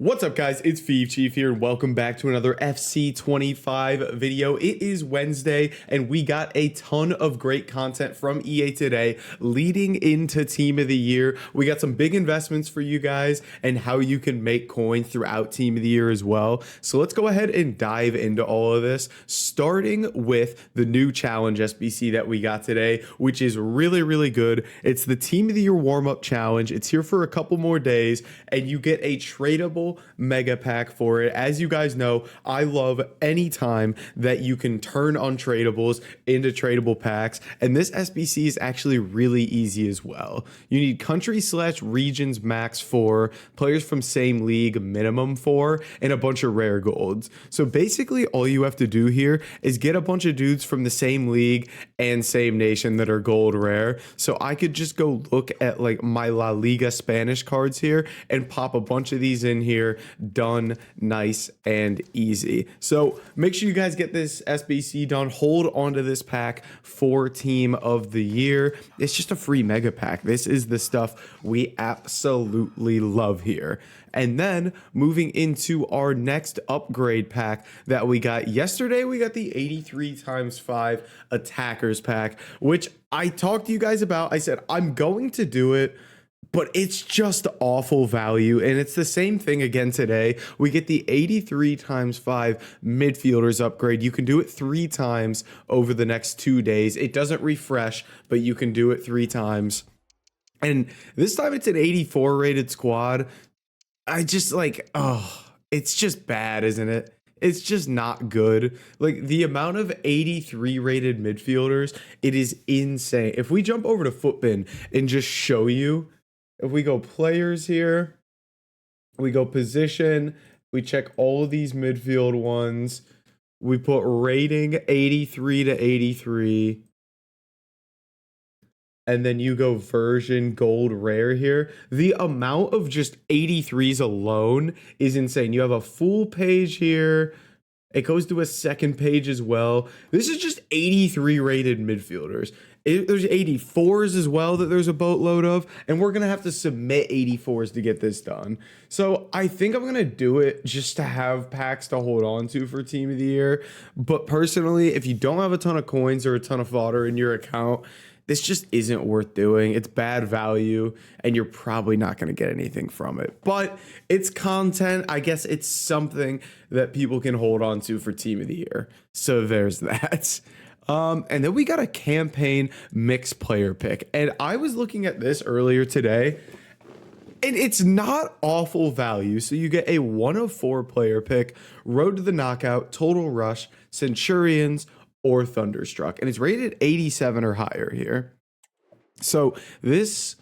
What's up, guys? It's Chief here, and welcome back to another FC25 video. It is Wednesday, and we got a ton of great content from EA today leading into Team of the Year. We got some big investments for you guys and how you can make coins throughout Team of the Year as well. So let's go ahead and dive into all of this, starting with the new challenge SBC that we got today, which is really, really good. It's the Team of the Year warm-up challenge. It's here for a couple more days, and you get a tradable mega pack for it. As you guys know, I love any time that you can turn untradables into tradable packs, and this SBC is actually really easy as well. You need country/regions max 4, players from same league minimum 4, and a bunch of rare golds. So basically all you have to do here is get a bunch of dudes from the same league and same nation that are gold rare. So I could just go look at like my La Liga Spanish cards here and pop a bunch of these in here. Done, nice and easy. So make sure you guys get this SBC done. Hold on to this pack for Team of the Year. It's just a free mega pack. This is the stuff we absolutely love here. And then moving into our next upgrade pack that we got yesterday, we got the 83x5 attackers pack, which I talked to you guys about. I said I'm going to do it, but it's just awful value, and it's the same thing again today. We get the 83x5 midfielders upgrade. You can do it 3 times over the next 2 days. It doesn't refresh, but you can do it 3 times. And this time it's an 84 rated squad. I just like, it's just bad, isn't it? It's just not good. Like the amount of 83 rated midfielders, it is insane. If we jump over to Footbin and just show you, if we go players here, we go position, we check all of these midfield ones, we put rating 83 to 83, and then you go version gold rare here. The amount of just 83s alone is insane. You have a full page here. It goes to a second page as well. This is just 83 rated midfielders. There's 84s as well that there's a boatload of, and we're going to have to submit 84s to get this done. So I think I'm going to do it just to have packs to hold on to for Team of the Year. But personally, if you don't have a ton of coins or a ton of fodder in your account, this just isn't worth doing. It's bad value, and you're probably not going to get anything from it. But it's content. I guess it's something that people can hold on to for Team of the Year. So there's that. And then we got a campaign mixed player pick. And I was looking at this earlier today, and it's not awful value. So you get a 1 of 4 player pick, Road to the Knockout, Total Rush, Centurions, or Thunderstruck. And it's rated 87 or higher here. So this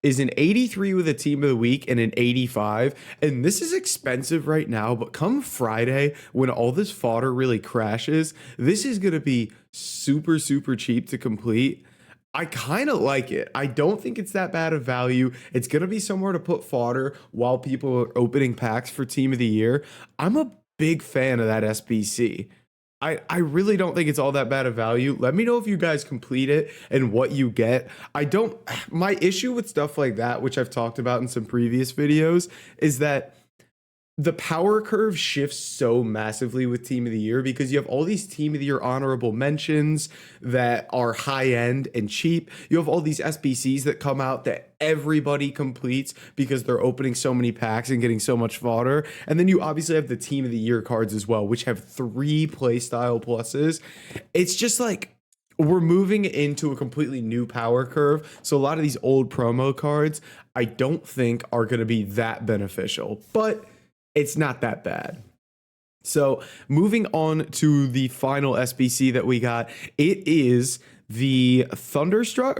is an 83 with a team of the week and an 85. And this is expensive right now, but come Friday, when all this fodder really crashes, this is going to be super, super cheap to complete. I kind of like it. I don't think it's that bad of value. It's going to be somewhere to put fodder while people are opening packs for Team of the Year. I'm a big fan of that SBC. I really don't think it's all that bad of value. Let me know if you guys complete it and what you get. My issue with stuff like that, which I've talked about in some previous videos, is that the power curve shifts so massively with Team of the Year because you have all these Team of the Year honorable mentions that are high end and cheap. You have all these SBCs that come out that everybody completes because they're opening so many packs and getting so much fodder. And then you obviously have the Team of the Year cards as well, which have 3 playstyle pluses. It's just like we're moving into a completely new power curve. So a lot of these old promo cards, I don't think are going to be that beneficial, but it's not that bad. So moving on to the final SBC that we got, it is the Thunderstruck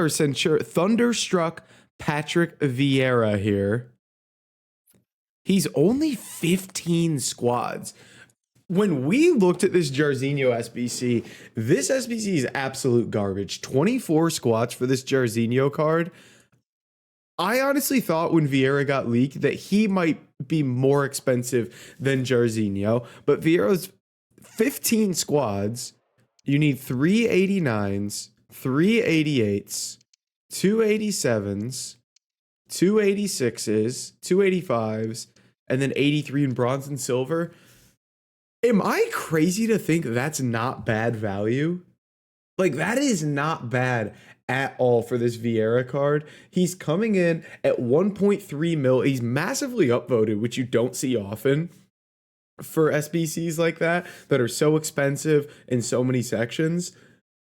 Patrick Vieira here. He's only 15 squads. When we looked at this Jarzinho SBC, this SBC is absolute garbage. 24 squads for this Jarzinho card. I honestly thought when Vieira got leaked that he might be more expensive than Jarzinho, but Vieira's 15 squads. You need 389s, 388s, 287s, 286s, 285s, and then 83 in bronze and silver. Am I crazy to think that's not bad value? Like, that is not bad at all for this Vieira card. He's coming in at 1.3 mil. He's massively upvoted, which you don't see often for SBCs like that are so expensive in so many sections.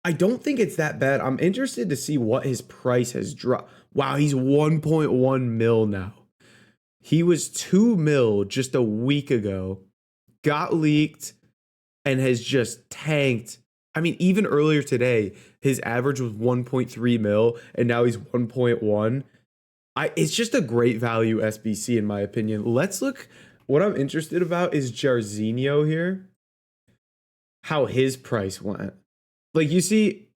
I don't think it's that bad. I'm interested to see what his price has dropped. Wow, he's 1.1 mil now. He was 2 mil just a week ago, got leaked, and has just tanked. I mean, even earlier today, his average was 1.3 mil, and now he's 1.1. It's just a great value SBC, in my opinion. Let's look. What I'm interested about is Jarzinho here, how his price went. Like, you see,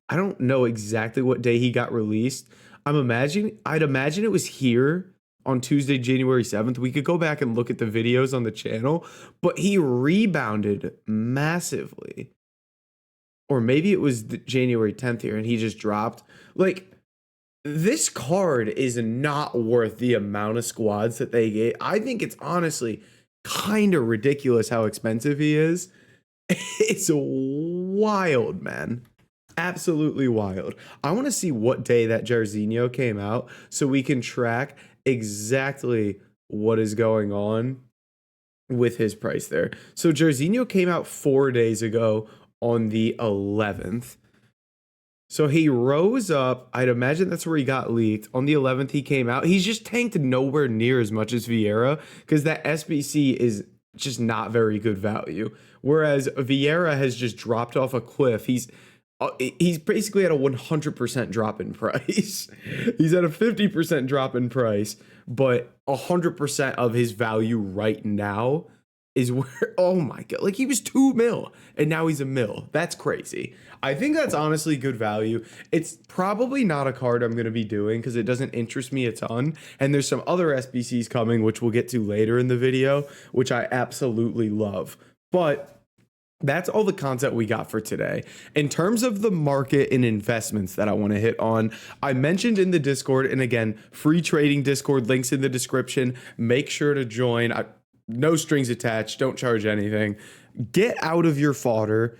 I don't know exactly what day he got released. I'd imagine it was here on Tuesday, January 7th. We could go back and look at the videos on the channel, but he rebounded massively. Or maybe it was January 10th here and he just dropped. Like, this card is not worth the amount of squads that they gave. I think it's honestly kind of ridiculous how expensive he is. It's wild, man. Absolutely wild. I want to see what day that Jarzinho came out so we can track exactly what is going on with his price there. So Jarzinho came out 4 days ago on the 11th. So he rose up. I'd imagine that's where he got leaked. On the 11th, he came out. He's just tanked nowhere near as much as Vieira because that SBC is just not very good value. Whereas Vieira has just dropped off a cliff. He's basically at a 100% drop in price. He's at a 50% drop in price, but 100% of his value right now is where, oh my God, like he was 2 mil and now he's a mil. That's crazy. I think that's honestly good value. It's probably not a card I'm going to be doing because it doesn't interest me a ton. And there's some other SBCs coming, which we'll get to later in the video, which I absolutely love. But that's all the content we got for today. In terms of the market and investments that I want to hit on, I mentioned in the Discord, and again, free trading Discord, links in the description. Make sure to join. No strings attached. Don't charge anything. Get out of your fodder.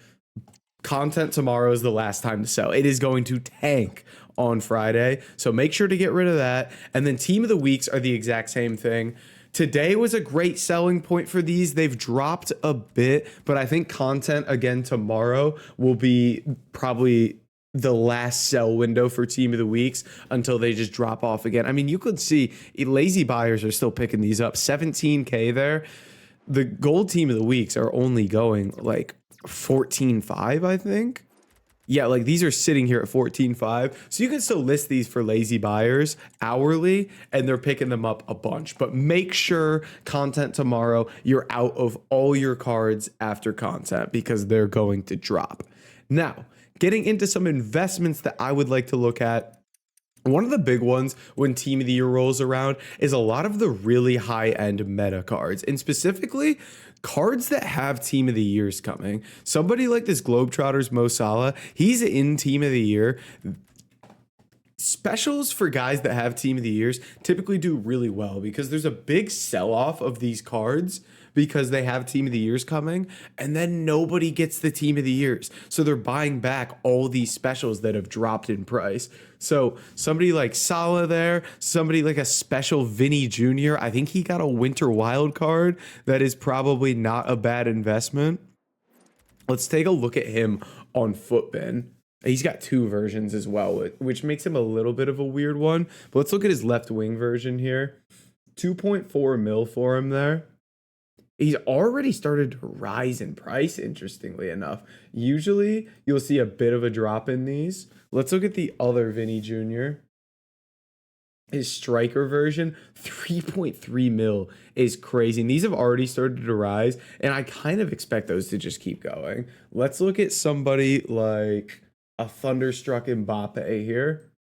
Content tomorrow is the last time to sell. It is going to tank on Friday. So make sure to get rid of that. And then team of the weeks are the exact same thing. Today was a great selling point for these. They've dropped a bit, but I think content again tomorrow will be probably the last sell window for team of the weeks until they just drop off again. I mean, you could see lazy buyers are still picking these up. 17K there. The gold team of the weeks are only going like 14.5, I think. Yeah, like these are sitting here at 14.5. So you can still list these for lazy buyers hourly and they're picking them up a bunch. But make sure content tomorrow, you're out of all your cards after content because they're going to drop. Now, getting into some investments that I would like to look at. One of the big ones when Team of the Year rolls around is a lot of the really high-end meta cards, and specifically cards that have Team of the Years coming. Somebody like this Globetrotters Mo Salah, he's in Team of the Year. Specials for guys that have Team of the Years typically do really well because there's a big sell-off of these cards because they have Team of the Years coming, and then nobody gets the Team of the Years. So they're buying back all these specials that have dropped in price. So somebody like Salah there, somebody like a special Vinny Jr., I think he got a winter wild card. That is probably not a bad investment. Let's take a look at him on Footbin. He's got 2 versions as well, which makes him a little bit of a weird one. But let's look at his left wing version here. 2.4 mil for him there. He's already started to rise in price, interestingly enough. Usually, you'll see a bit of a drop in these. Let's look at the other Vinny Jr. His striker version, 3.3 mil is crazy. And these have already started to rise, and I kind of expect those to just keep going. Let's look at somebody like a Thunderstruck Mbappe here.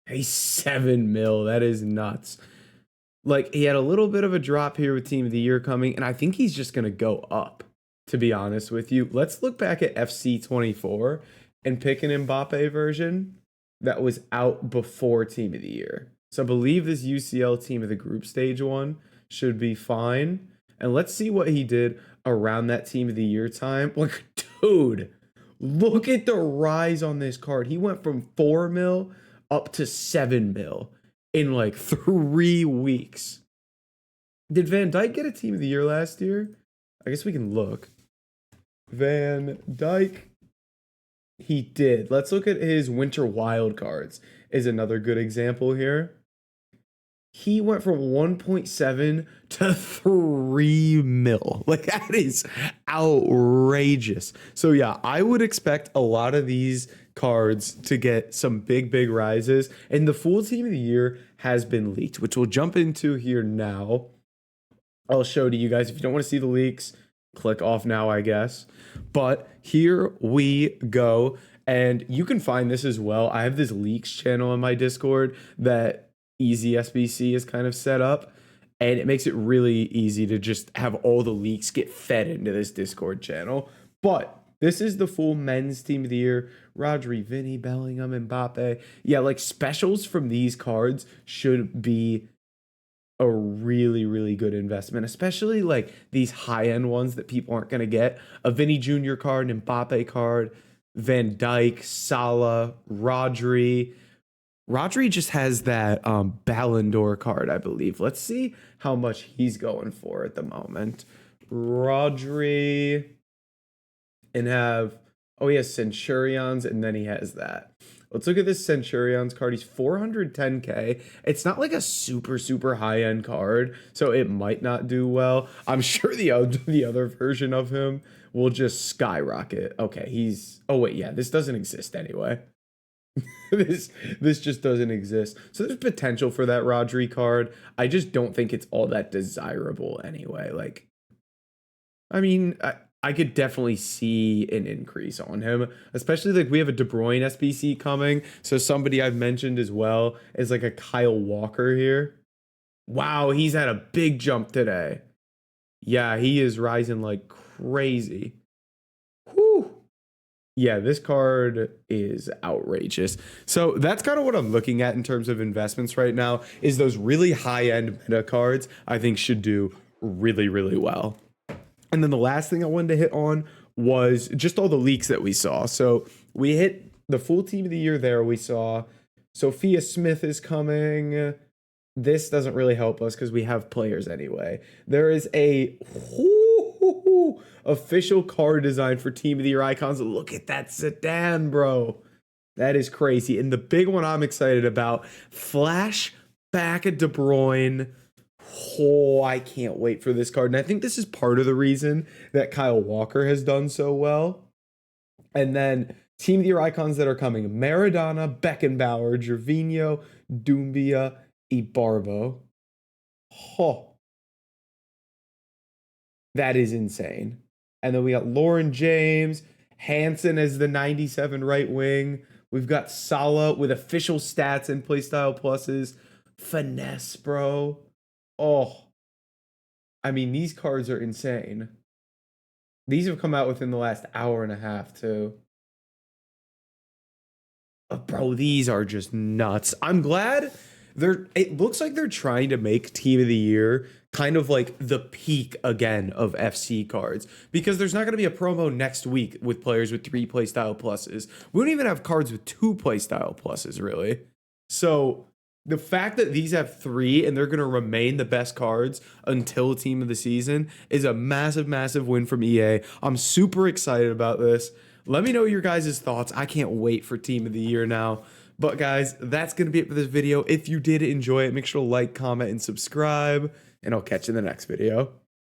He's 7 mil. That is nuts. Like, he had a little bit of a drop here with Team of the Year coming, and I think he's just going to go up, to be honest with you. Let's look back at FC24 and pick an Mbappe version that was out before Team of the Year. So I believe this UCL team of the group stage one should be fine. And let's see what he did around that team of the year time. Like, dude, look at the rise on this card. He went from 4 mil up to 7 mil in like 3 weeks. Did Van Dijk get a team of the year last year? I guess we can look. Van Dijk. He did. Let's look at his winter wild cards is another good example here. He went from 1.7 to 3 mil. Like, that is outrageous. So yeah, I would expect a lot of these cards to get some big rises. And the full team of the year has been leaked, which we'll jump into here now. I'll show to you guys. If you don't want to see the leaks, click off now, I guess. But here we go. And you can find this as well. I have this leaks channel on my Discord that Easy SBC is kind of set up, and it makes it really easy to just have all the leaks get fed into this Discord channel. But this is the full men's team of the year. Rodri, Vinny, Bellingham, Mbappe. Yeah, like specials from these cards should be a really good investment, especially like these high-end ones that people aren't going to get. A Vinny Jr. card, an Mbappe card, Van Dijk, Salah, Rodri. Rodri just has that Ballon d'Or card, I believe. Let's see how much he's going for at the moment. Rodri, and have, oh, he has Centurions, and then he has that. Let's look at this Centurions card. He's 410k. It's not like a super high-end card, so it might not do well. I'm sure the other version of him will just skyrocket. Okay, he's, oh wait, yeah, this doesn't exist anyway. this just doesn't exist. So there's potential for that Rodri card. I just don't think it's all that desirable anyway. Like, I mean, I could definitely see an increase on him, especially like we have a De Bruyne SBC coming. So somebody I've mentioned as well is like a Kyle Walker here. Wow, he's had a big jump today. Yeah, he is rising like crazy. Whew. Yeah, this card is outrageous. So that's kind of what I'm looking at in terms of investments right now, is those really high-end meta cards I think should do really well. And then the last thing I wanted to hit on was just all the leaks that we saw. So we hit the full team of the year there. We saw Sophia Smith is coming. This doesn't really help us because we have players anyway. There is a official card design for Team of the Year icons. Look at that sedan, bro. That is crazy. And the big one I'm excited about, flashback of De Bruyne. Oh, I can't wait for this card. And I think this is part of the reason that Kyle Walker has done so well. And then Team of the Year icons that are coming: Maradona, Beckenbauer, Gervinho, Doumbia, Ibarbo. Oh, that is insane. And then we got Lauren James, Hansen as the 97 right wing. We've got Salah with official stats and playstyle pluses. Finesse, bro. Oh, I mean, these cards are insane. These have come out within the last hour and a half, too. Bro, these are just nuts. I'm glad it looks like they're trying to make Team of the Year kind of like the peak again of FC cards, because there's not going to be a promo next week with players with 3 playstyle pluses. We don't even have cards with 2 playstyle pluses, really. So the fact that these have 3 and they're going to remain the best cards until Team of the Season is a massive win from EA. I'm super excited about this. Let me know your guys' thoughts. I can't wait for Team of the Year now. But guys, that's going to be it for this video. If you did enjoy it, make sure to like, comment, and subscribe, and I'll catch you in the next video.